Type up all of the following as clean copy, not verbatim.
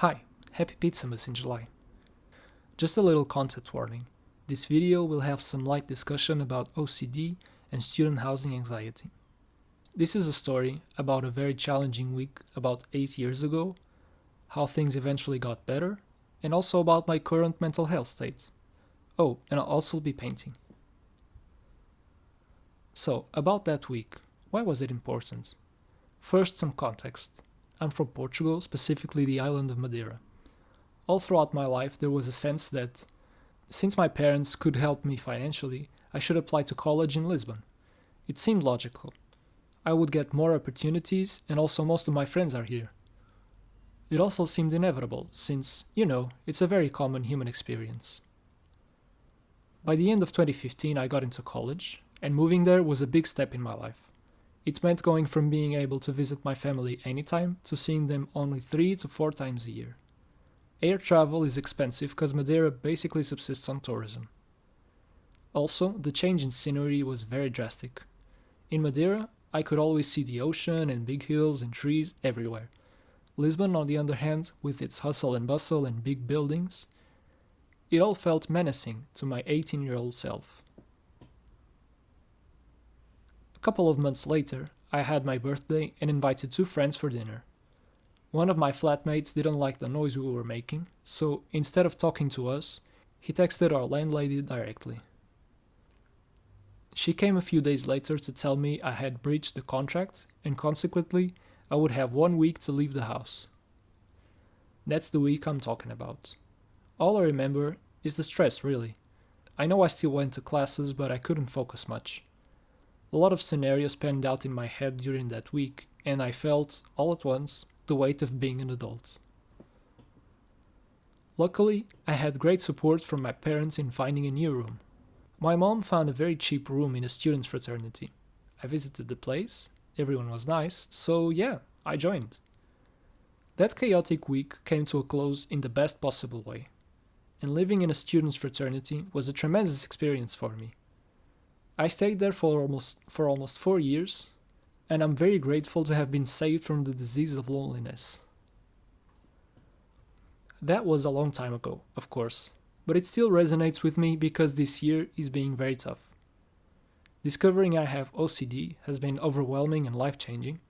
Hi, happy Pizzamas in July. Just a little content warning. This video will have some light discussion about OCD and student housing anxiety. This is a story about a very challenging week about 8 years ago, how things eventually got better, and also about my current mental health state. Oh, and I'll also be painting. So, about that week, why was it important? First, some context. I'm from Portugal, specifically the island of Madeira. All throughout my life, there was a sense that, since my parents could help me financially, I should apply to college in Lisbon. It seemed logical. I would get more opportunities, and also most of my friends are here. It also seemed inevitable, since, it's a very common human experience. By the end of 2015, I got into college, and moving there was a big step in my life. It meant going from being able to visit my family anytime to seeing them only 3 to 4 times a year. Air travel is expensive because Madeira basically subsists on tourism. Also, the change in scenery was very drastic. In Madeira, I could always see the ocean and big hills and trees everywhere. Lisbon, on the other hand, with its hustle and bustle and big buildings, it all felt menacing to my 18-year-old self. A couple of months later, I had my birthday and invited 2 friends for dinner. One of my flatmates didn't like the noise we were making, so instead of talking to us, he texted our landlady directly. She came a few days later to tell me I had breached the contract and consequently I would have 1 week to leave the house. That's the week I'm talking about. All I remember is the stress, really. I know I still went to classes, but I couldn't focus much. A lot of scenarios panned out in my head during that week, and I felt, all at once, the weight of being an adult. Luckily, I had great support from my parents in finding a new room. My mom found a very cheap room in a students' fraternity. I visited the place, everyone was nice, so yeah, I joined. That chaotic week came to a close in the best possible way, and living in a students' fraternity was a tremendous experience for me. I stayed there for almost 4 years, and I'm very grateful to have been saved from the disease of loneliness. That was a long time ago, of course, but it still resonates with me because this year is being very tough. Discovering I have OCD has been overwhelming and life-changing,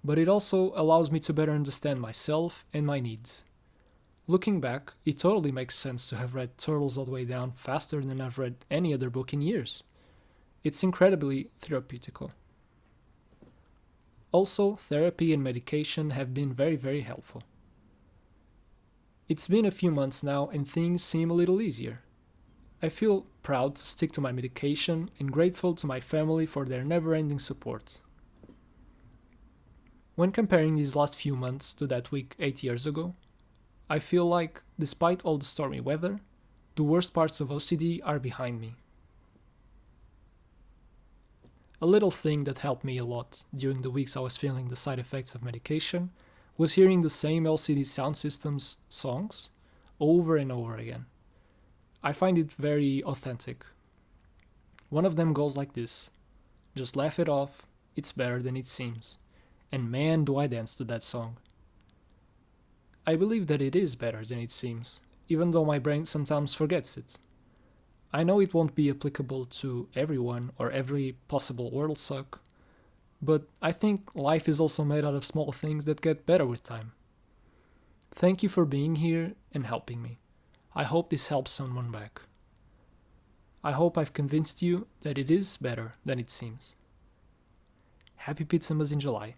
but it also allows me to better understand myself and my needs. Looking back, it totally makes sense to have read Turtles All the Way Down faster than I've read any other book in years. It's incredibly therapeutical. Also, therapy and medication have been very, very helpful. It's been a few months now and things seem a little easier. I feel proud to stick to my medication and grateful to my family for their never-ending support. When comparing these last few months to that week 8 years ago, I feel like, despite all the stormy weather, the worst parts of OCD are behind me. A little thing that helped me a lot during the weeks I was feeling the side effects of medication was hearing the same LCD sound system's songs over and over again. I find it very authentic. One of them goes like this: "Just laugh it off, it's better than it seems." And man, do I dance to that song. I believe that it is better than it seems, even though my brain sometimes forgets it. I know it won't be applicable to everyone or every possible world suck, but I think life is also made out of small things that get better with time. Thank you for being here and helping me. I hope this helps someone back. I hope I've convinced you that it is better than it seems. Happy Pizzamas in July.